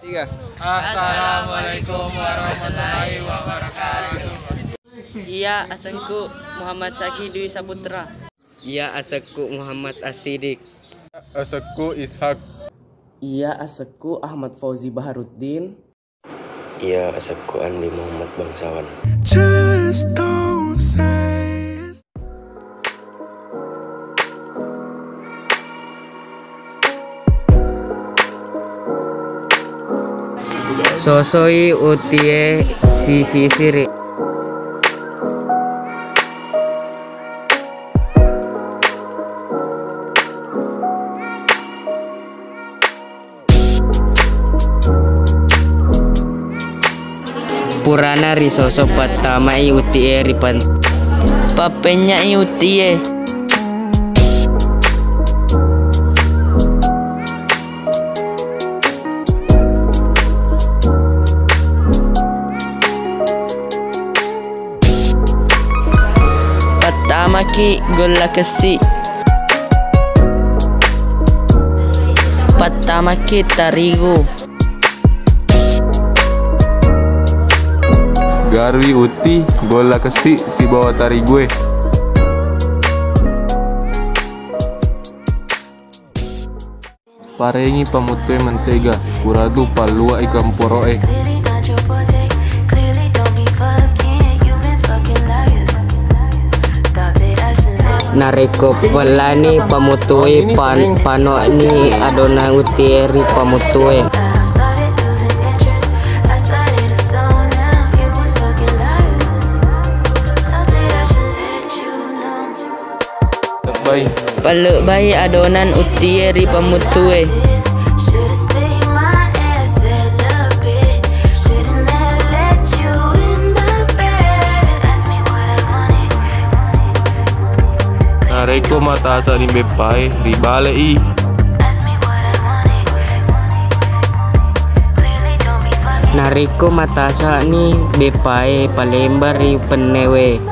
Tiga. Assalamualaikum warahmatullahi wabarakatuh. Iya, asengku Muhammad Saki Dwi Saputra. Iya, asekku Muhammad Asidik. Asekku Ishak. Iya, asekku Ahmad Fauzi Baharuddin. Iya, asekku Andi Muhammad Bangsawan. Just don't say it. Sosoi utie sisi siri. Purana risoso pertama utie ripan papenya utie. Pertama ki gola kesi. Pertama ki tarigu. Garwi uti gola kesi si bawa tari gue. Parengi pamutue mentega, kuradu palua ikan poroe. Nareko pelani pamutue pano ni adona utieri pamutue. Peluk bayi adonan utieri pamutue. Nareko mata asa ni bepai ribale i. Nareko matasa ni bepae palembari penewe.